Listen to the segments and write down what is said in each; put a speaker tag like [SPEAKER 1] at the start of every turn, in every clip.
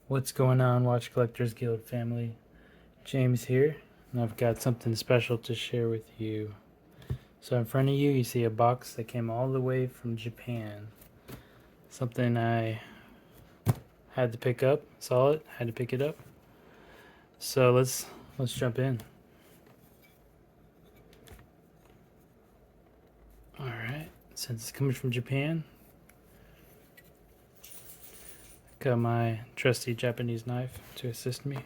[SPEAKER 1] What's going on, Watch Collectors Guild family? James here, and I've got something special to share with you. So in front of you, you see a box that came all the way from Japan. Something I had to pick up, saw it, had to pick it up. So let's jump in. Alright, since it's coming from Japan, got my trusty Japanese knife to assist me.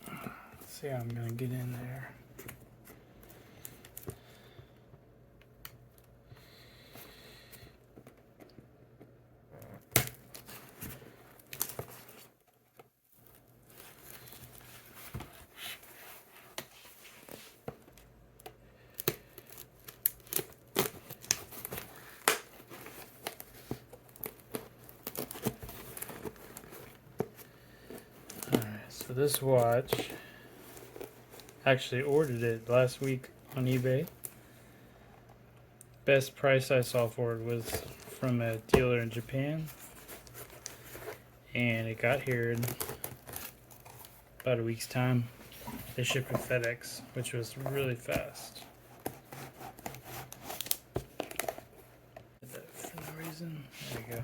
[SPEAKER 1] Let's see how I'm gonna get in there. So this watch, actually ordered it last week on eBay. Best price I saw for it was from a dealer in Japan, and it got here in about a week's time. They shipped with FedEx, which was really fast. Did that for no reason. There we go.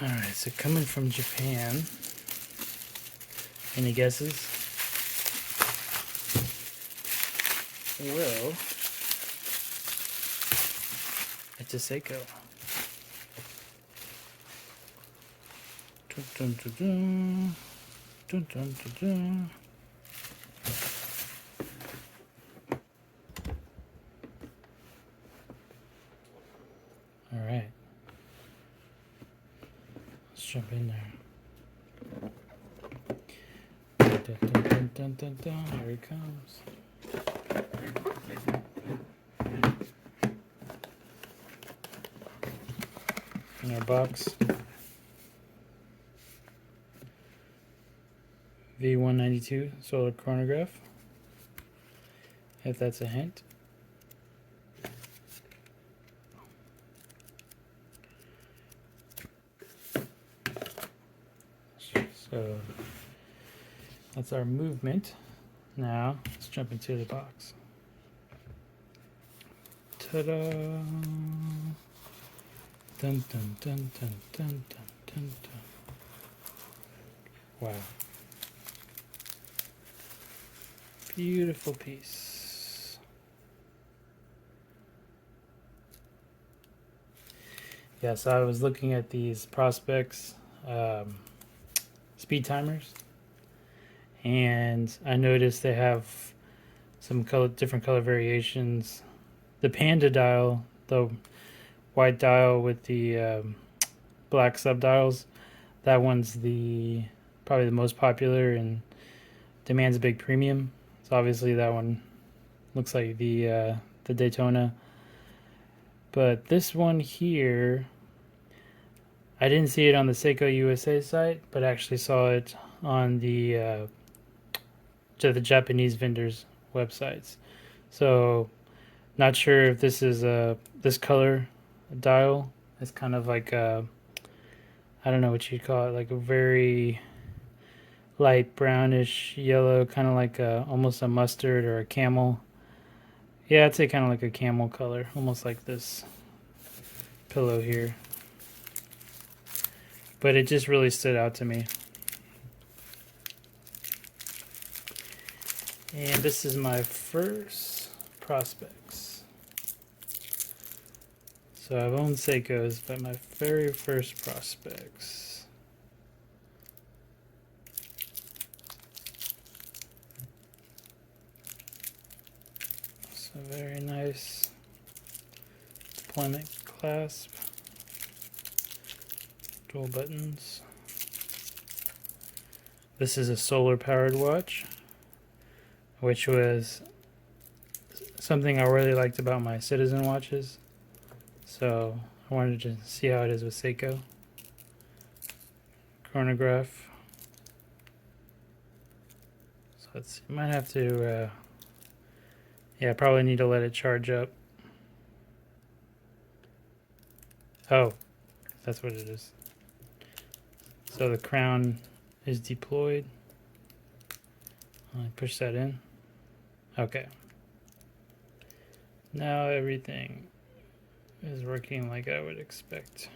[SPEAKER 1] Alright, so coming from Japan, any guesses? Well, it's a Seiko. Dun, dun, dun, dun. Dun, dun, dun, dun. Alright. Let's jump in there. Dun, dun, dun, dun, dun, dun. Here it comes. In our box, V192 solar chronograph, if that's a hint. So that's our movement. Now let's jump into the box. Ta-da! Dun dun dun dun dun dun dun dun. Wow. Beautiful piece. Yeah, so I was looking at these Prospex Speedtimers, and I noticed they have some different color variations. The Panda dial, the white dial with the black subdials, that one's probably the most popular and demands a big premium. So obviously that one looks like the Daytona. But this one here, I didn't see it on the Seiko USA site, but actually saw it on the Japanese vendors' websites. So not sure if this is this color dial. It's kind of like I don't know what you'd call it, like a very light brownish yellow, kind of like almost a mustard or a camel. Yeah, I'd say kind of like a camel color, almost like this pillow here. But it just really stood out to me. And this is my first Prospex. So I've owned Seikos, but my very first Prospex. So very nice deployment clasp. Dual buttons. This is a solar powered watch, which was something I really liked about my Citizen watches. So I wanted to see how it is with Seiko. Chronograph. So let's see. Might have to, yeah, probably need to let it charge up. Oh, that's what it is. So the crown is deployed. I'll push that in. Okay. Now everything is working like I would expect.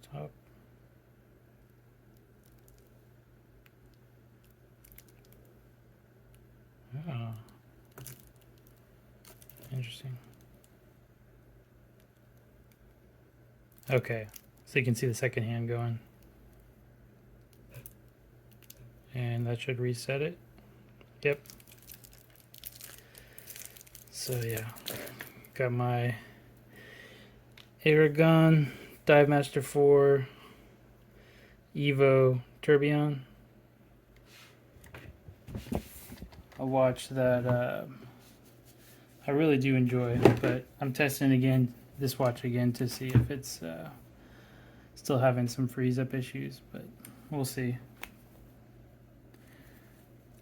[SPEAKER 1] Stop. Oh. Interesting. Okay, so you can see the second hand going. And that should reset it. Yep. So yeah, got my Aragon Dive Master 4 Evo Tourbillon. A watch that I really do enjoy, but I'm testing again this watch again to see if it's still having some freeze up issues, but we'll see.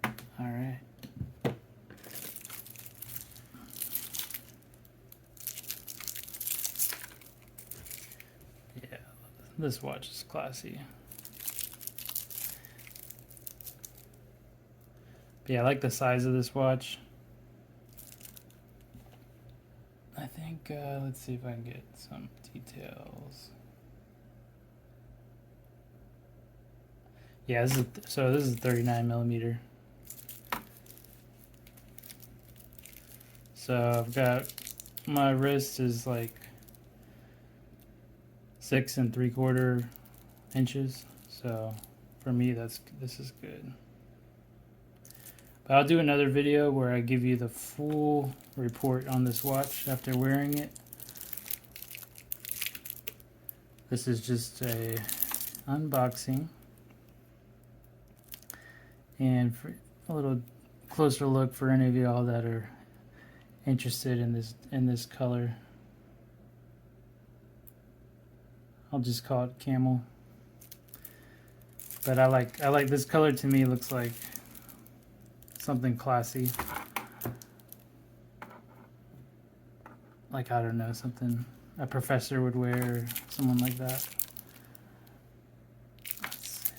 [SPEAKER 1] All right. Yeah, this watch is classy. But yeah, I like the size of this watch. I think, let's see if I can get some details. Yeah, this is 39 millimeter. So I've got, my wrist is like 6 3/4 inches. So for me, this is good. But I'll do another video where I give you the full report on this watch after wearing it. This is just a unboxing. And for a little closer look for any of y'all that are interested in this color. I'll just call it camel. But I like this color. To me, looks like something classy. Like, I don't know, something a professor would wear, or someone like that. Let's see.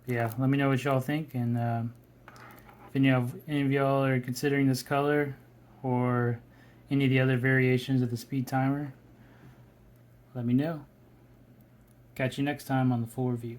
[SPEAKER 1] Yeah, let me know what y'all think, and if any of y'all are considering this color or any of the other variations of the Speedtimer, let me know. Catch you next time on the full review.